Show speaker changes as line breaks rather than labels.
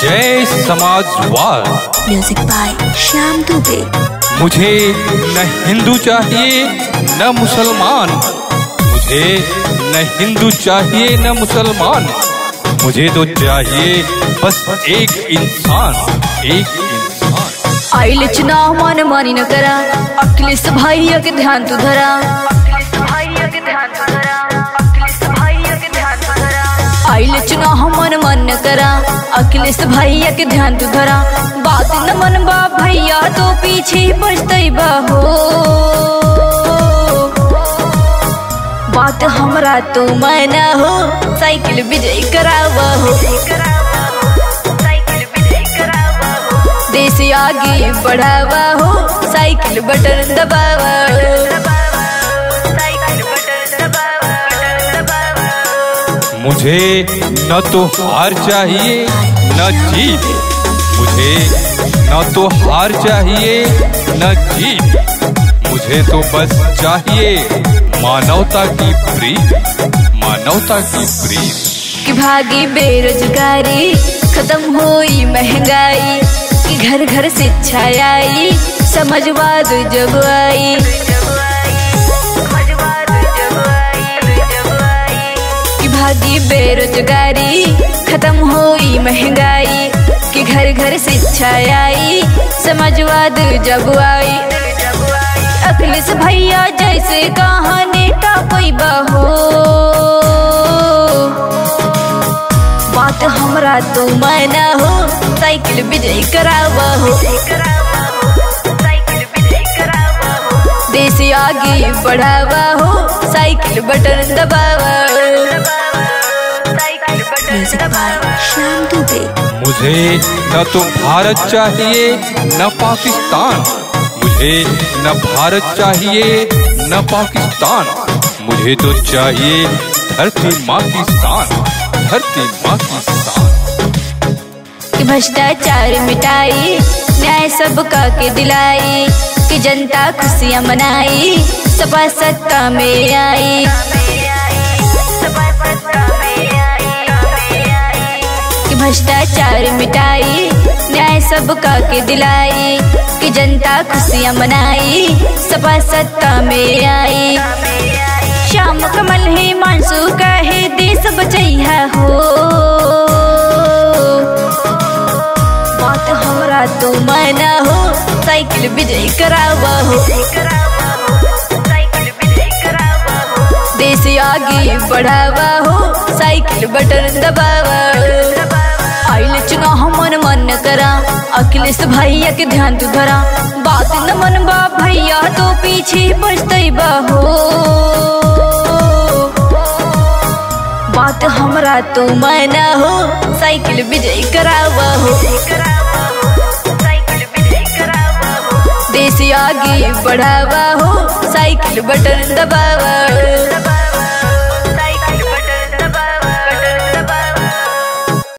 जय समाजवाद।
Music by Shyam Dubey.
मुझे न हिंदू चाहिए न मुसलमान, मुझे न हिंदू चाहिए न मुसलमान, मुझे तो चाहिए बस एक इंसान, एक इंसान।
आइले चुनाव मन मानी न करा, अखिलेश भैया के ध्यान तू धरा। आइले चुनाव मन मन न करा, अखिलेश भैया के ध्यान तू धरा। बात न मन बा भैया तो पीछे पछतैबा हो, बात हमरा तो माना हो, साइकिल विजय करावा हो। देश आगे बढ़ावा हो, साइकिल बटन दबावा हो।
मुझे न तो हार चाहिए न जीत, मुझे न तो हार चाहिए न जीत, मुझे तो बस चाहिए मानवता की प्रीत, मानवता की प्रीत।
कि भागी बेरोजगारी, खत्म हुई महंगाई, कि घर घर शिक्षा आई, समझवाद जब आई। कि भागी बेरोजगारी, खत्म हुई महंगाई, कि घर घर शिक्षा आई, समझवाद जब आई। अखिलेश भैया जैसे कहाँ नेता पैबा हो, बात हमरा तो माना हो, साइकिल विजय करावा हो। देश आगे बढ़ावा हो, साइकिल बटन दबावा हो। Music by Shyam Dubey.
मुझे न तो भारत चाहिए न पाकिस्तान, मुझे न भारत चाहिए न पाकिस्तान, मुझे तो चाहिए धरती माँ की शान, धरती माँ की शान।
कि भ्रष्टाचार मिटाई, न्याय सबका के दिलाई, कि जनता खुशियाँ मनाई, सपा सत्ता में आई। कि भ्रष्टाचार मिटाई, न्याय सबका के दिलाई, कि जनता खुशियाँ मनाई, सपा सत्ता में आई। श्याम कमल ही मानसू कहे देश बचैया हो, बात हमरा तो माना हो, साइकिल विजय करावा हो। देश आगे बढ़ावा हो, साइकिल बटन दबावा हो। आइले चुनाव मन मन न करा, अखिलेश भैया के ध्यान तू धरा। बात न मन बा भैया तो पीछे पछतैबा हो, बात हमरा तो माना हो, साइकिल विजय करावा हो। देश आगे बढ़ावा हो, साइकिल बटन दबावा हो।